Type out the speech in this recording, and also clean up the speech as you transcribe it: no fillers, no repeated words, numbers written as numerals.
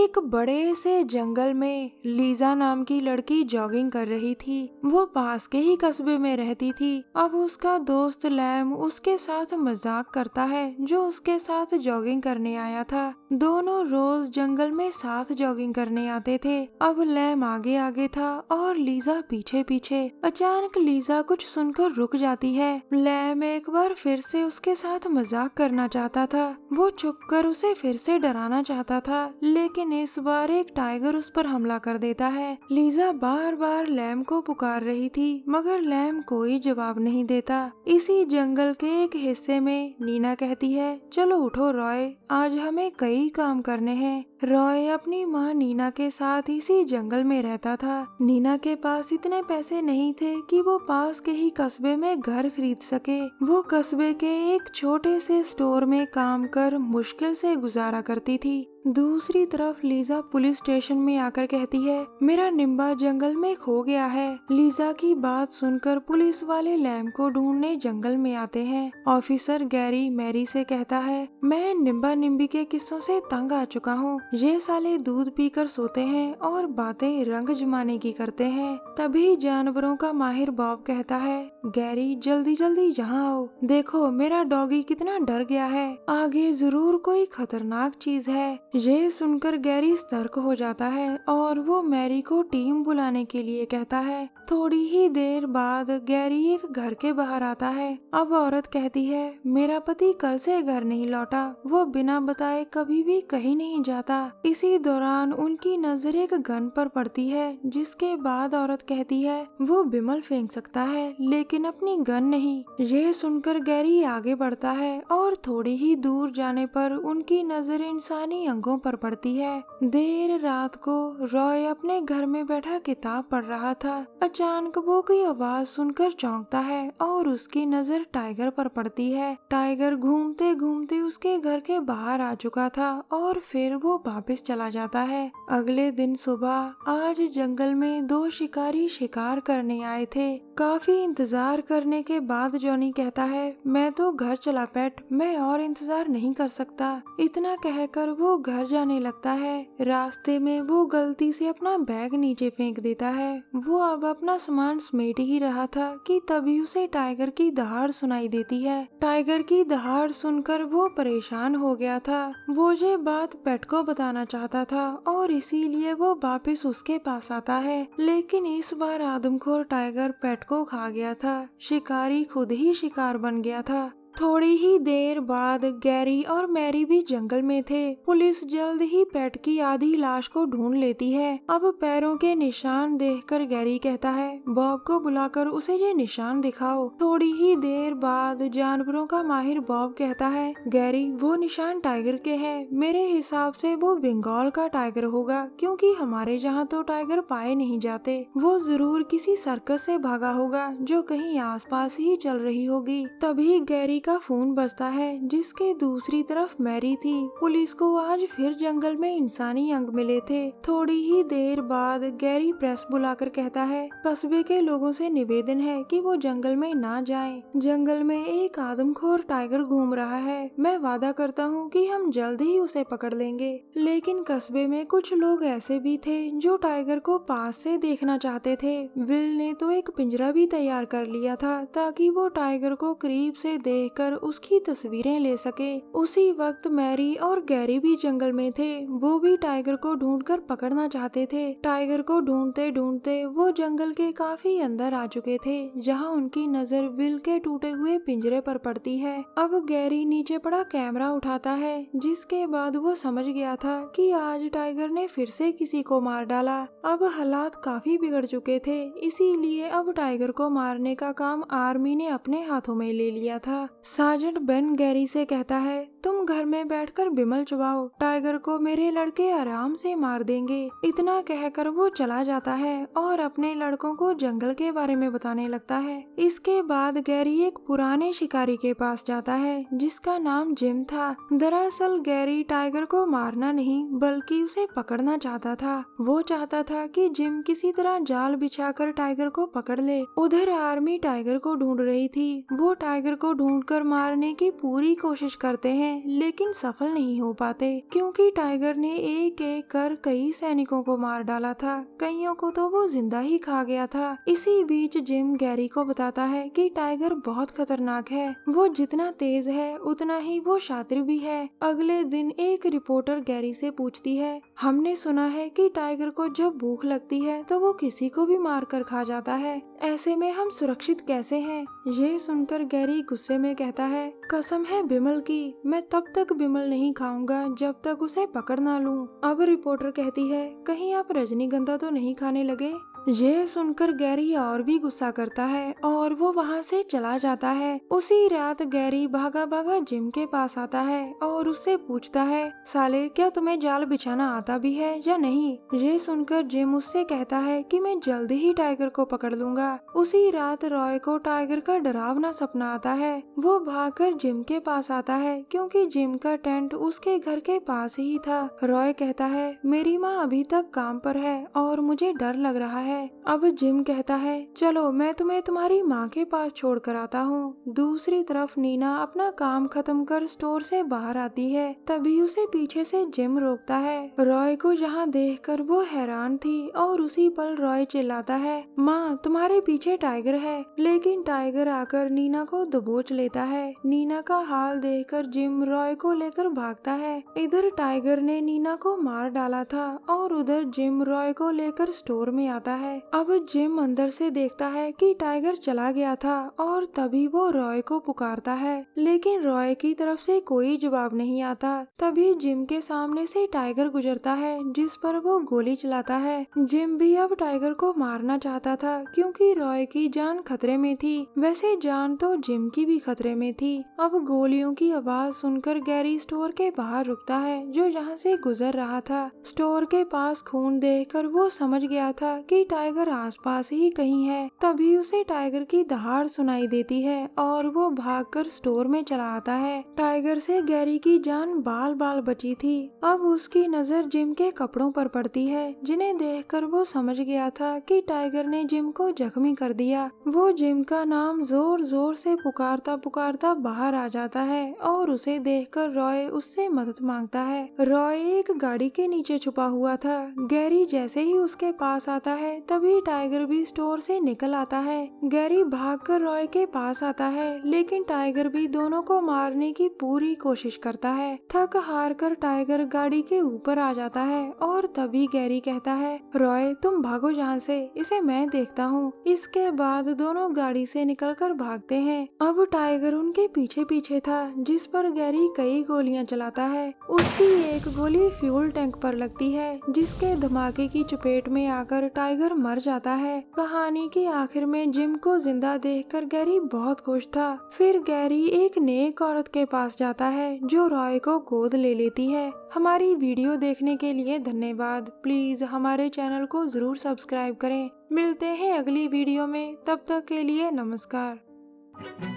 एक बड़े से जंगल में लीजा नाम की लड़की जॉगिंग कर रही थी। वो पास के ही कस्बे में रहती थी। अब उसका दोस्त लैम उसके साथ मजाक करता है जो उसके साथ जॉगिंग करने आया था। दोनों रोज जंगल में साथ जॉगिंग करने आते थे। अब लैम आगे आगे था और लीजा पीछे पीछे। अचानक लीजा कुछ सुनकर रुक जाती है। लैम एक बार फिर से उसके साथ मजाक करना चाहता था। वो छुपकर उसे फिर से डराना चाहता था, लेकिन इस बार एक टाइगर उस पर हमला कर देता है। लीजा बार बार लैम को पुकार रही थी, मगर लैम कोई जवाब नहीं देता। इसी जंगल के एक हिस्से में नीना कहती है, चलो उठो रॉय, आज हमें कई काम करने हैं। रॉय अपनी माँ नीना के साथ इसी जंगल में रहता था। नीना के पास इतने पैसे नहीं थे कि वो पास के ही कस्बे में घर खरीद सके। वो कस्बे के एक छोटे से स्टोर में काम कर मुश्किल से गुजारा करती थी। दूसरी तरफ लीजा पुलिस स्टेशन में आकर कहती है, मेरा निम्बा जंगल में खो गया है। लीजा की बात सुनकर पुलिस वाले लैम को ढूंढने जंगल में आते हैं। ऑफिसर गैरी मैरी से कहता है, मैं निम्बा निम्बी के किस्सों से तंग आ चुका हूँ। ये साले दूध पीकर सोते हैं और बातें रंग जमाने की करते हैं। तभी जानवरों का माहिर बॉब कहता है, गैरी जल्दी जल्दी यहाँ आओ, देखो मेरा डॉगी कितना डर गया है, आगे जरूर कोई खतरनाक चीज है। ये सुनकर गैरी सतर्क हो जाता है और वो मैरी को टीम बुलाने के लिए कहता है। थोड़ी ही देर बाद गैरी एक घर के बाहर आता है। अब औरत कहती है, मेरा पति कल से घर नहीं लौटा, वो बिना बताए कभी भी कहीं नहीं जाता। इसी दौरान उनकी नजर एक गन पर पड़ती है, जिसके बाद औरत कहती है, वो बिमल फेंक सकता है लेकिन अपनी गन नहीं। ये सुनकर गैरी आगे बढ़ता है और थोड़ी ही दूर जाने पर उनकी नजर इंसानी अंगों पर पड़ती है। देर रात को रॉय अपने घर में बैठा किताब पढ़ रहा था। अचानक वो कोई आवाज सुनकर चौंकता है और उसकी नजर टाइगर पर पड़ती है। टाइगर घूमते घूमते उसके घर के बाहर आ चुका था और फिर वो वापस चला जाता है। अगले दिन सुबह आज जंगल में दो शिकारी शिकार करने आए थे। काफी इंतजार करने के बाद जॉनी कहता है, मैं तो घर चला पेट, मैं और इंतजार नहीं कर सकता। इतना कहकर वो घर जाने लगता है। रास्ते में वो गलती से अपना बैग नीचे फेंक देता है। वो अब अपना सामान समेट ही रहा था कि तभी उसे टाइगर की दहाड़ सुनाई देती है। टाइगर की दहाड़ सुनकर वो परेशान हो गया था। वो ये बात पेट को बताना चाहता था और इसीलिए वो वापस उसके पास आता है, लेकिन इस बार आदमखोर टाइगर पेट को खा गया था। शिकारी खुद ही शिकार बन गया था। थोड़ी ही देर बाद गैरी और मैरी भी जंगल में थे। पुलिस जल्द ही पेट की आधी लाश को ढूंढ लेती है। अब पैरों के निशान देखकर गैरी कहता है, बॉब को बुलाकर उसे ये निशान दिखाओ। थोड़ी ही देर बाद जानवरों का माहिर बॉब कहता है, गैरी वो निशान टाइगर के हैं। मेरे हिसाब से वो बंगाल का टाइगर होगा, क्योंकि हमारे यहाँ तो टाइगर पाए नहीं जाते। वो जरूर किसी सर्कस से भागा होगा जो कहीं आसपास ही चल रही होगी। तभी गैरी का फोन बजता है, जिसके दूसरी तरफ मैरी थी। पुलिस को आज फिर जंगल में इंसानी अंग मिले थे। थोड़ी ही देर बाद गैरी प्रेस बुलाकर कहता है, कस्बे के लोगों से निवेदन है कि वो जंगल में ना जाएं। जंगल में एक आदमखोर टाइगर घूम रहा है। मैं वादा करता हूँ कि हम जल्द ही उसे पकड़ लेंगे। लेकिन कस्बे में कुछ लोग ऐसे भी थे जो टाइगर को पास से देखना चाहते थे। विल ने तो एक पिंजरा भी तैयार कर लिया था ताकि वो टाइगर को करीब से देख कर उसकी तस्वीरें ले सके। उसी वक्त मैरी और गैरी भी जंगल में थे। वो भी टाइगर को ढूंढकर पकड़ना चाहते थे। टाइगर को ढूंढते ढूंढते वो जंगल के काफी अंदर आ चुके थे, जहां उनकी नजर विल के टूटे हुए पिंजरे पर पड़ती है। अब गैरी नीचे पड़ा कैमरा उठाता है, जिसके बाद वो समझ गया था कि आज टाइगर ने फिर से किसी को मार डाला। अब हालात काफी बिगड़ चुके थे, इसीलिए अब टाइगर को मारने का काम आर्मी ने अपने हाथों में ले लिया था। सार्जेंट बेन गैरी से कहता है, तुम घर में बैठकर बिमल चबाओ, टाइगर को मेरे लड़के आराम से मार देंगे। इतना कहकर वो चला जाता है और अपने लड़कों को जंगल के बारे में बताने लगता है। इसके बाद गैरी एक पुराने शिकारी के पास जाता है, जिसका नाम जिम था। दरअसल गैरी टाइगर को मारना नहीं बल्कि उसे पकड़ना चाहता था। वो चाहता था कि जिम किसी तरह जाल बिछाकर टाइगर को पकड़ ले। उधर आर्मी टाइगर को ढूंढ रही थी। वो टाइगर को ढूंढकर मारने की पूरी कोशिश करते हैं, लेकिन सफल नहीं हो पाते क्योंकि टाइगर ने एक एक कर कई सैनिकों को मार डाला था, कईयों को तो वो जिंदा ही खा गया था। इसी बीच जिम गैरी को बताता है कि टाइगर बहुत खतरनाक है, वो जितना तेज है उतना ही वो शातिर भी है। अगले दिन एक रिपोर्टर गैरी से पूछती है, हमने सुना है कि टाइगर को जब भूख लगती है तो वो किसी को भी मार कर खा जाता है, ऐसे में हम सुरक्षित कैसे हैं? ये सुनकर गैरी गुस्से में कहता है, कसम है बिमल की, मैं तब तक बिमल नहीं खाऊंगा जब तक उसे पकड़ ना लूं। अब रिपोर्टर कहती है, कहीं आप रजनीगंधा तो नहीं खाने लगे? ये सुनकर गैरी और भी गुस्सा करता है और वो वहाँ से चला जाता है। उसी रात गैरी भागा भागा जिम के पास आता है और उससे पूछता है, साले क्या तुम्हें जाल बिछाना आता भी है या नहीं? ये सुनकर जिम उससे कहता है कि मैं जल्दी ही टाइगर को पकड़ लूंगा। उसी रात रॉय को टाइगर का डरावना सपना आता है। वो भागकर जिम के पास आता है क्योंकि जिम का टेंट उसके घर के पास ही था। रॉय कहता है, मेरी माँ अभी तक काम पर है और मुझे डर लग रहा है। अब जिम कहता है, चलो मैं तुम्हें तुम्हारी माँ के पास छोड़ कर आता हूँ। दूसरी तरफ नीना अपना काम खत्म कर स्टोर से बाहर आती है, तभी उसे पीछे से जिम रोकता है। रॉय को यहाँ देखकर वो हैरान थी और उसी पल रॉय चिल्लाता है, माँ तुम्हारे पीछे टाइगर है। लेकिन टाइगर आकर नीना को दबोच लेता है। नीना का हाल देखकर जिम रॉय को लेकर भागता है। इधर टाइगर ने नीना को मार डाला था और उधर जिम रॉय को लेकर स्टोर में आता है। अब जिम अंदर से देखता है कि टाइगर चला गया था और तभी वो रॉय को पुकारता है, लेकिन रॉय की तरफ से कोई जवाब नहीं आता। तभी जिम के सामने से टाइगर गुजरता है जिस पर वो गोली चलाता है। जिम भी अब टाइगर को मारना चाहता था क्योंकि रॉय की जान खतरे में थी। वैसे जान तो जिम की भी खतरे में थी। अब गोलियों की आवाज सुनकर गैरी स्टोर के बाहर रुकता है जो जहाँ से गुजर रहा था। स्टोर के पास खून देखकर वो समझ गया था कि टाइगर आसपास ही कहीं है। तभी उसे टाइगर की दहाड़ सुनाई देती है और वो भागकर स्टोर में चला आता है। टाइगर से गैरी की जान बाल बाल बची थी। अब उसकी नजर जिम के कपड़ों पर पड़ती है जिन्हें देखकर वो समझ गया था कि टाइगर ने जिम को जख्मी कर दिया। वो जिम का नाम जोर जोर से पुकारता पुकारता बाहर आ जाता है और उसे देखकर रॉय उससे मदद मांगता है। रॉय एक गाड़ी के नीचे छुपा हुआ था। गैरी जैसे ही उसके पास आता है तभी टाइगर भी स्टोर से निकल आता है। गैरी भागकर रॉय के पास आता है लेकिन टाइगर भी दोनों को मारने की पूरी कोशिश करता है। थक हार कर टाइगर गाड़ी के ऊपर आ जाता है और तभी गैरी कहता है, रॉय तुम भागो यहाँ से, इसे मैं देखता हूँ। इसके बाद दोनों गाड़ी से निकलकर भागते हैं। अब टाइगर उनके पीछे पीछे था जिस पर गैरी कई गोलियां चलाता है। उसकी एक गोली फ्यूल टैंक पर लगती है जिसके धमाके की चपेट में आकर टाइगर मर जाता है। कहानी के आखिर में जिम को जिंदा देखकर गैरी बहुत खुश था। फिर गैरी एक नेक औरत के पास जाता है जो रॉय को गोद ले लेती है। हमारी वीडियो देखने के लिए धन्यवाद। प्लीज हमारे चैनल को जरूर सब्सक्राइब करें। मिलते हैं अगली वीडियो में, तब तक के लिए नमस्कार।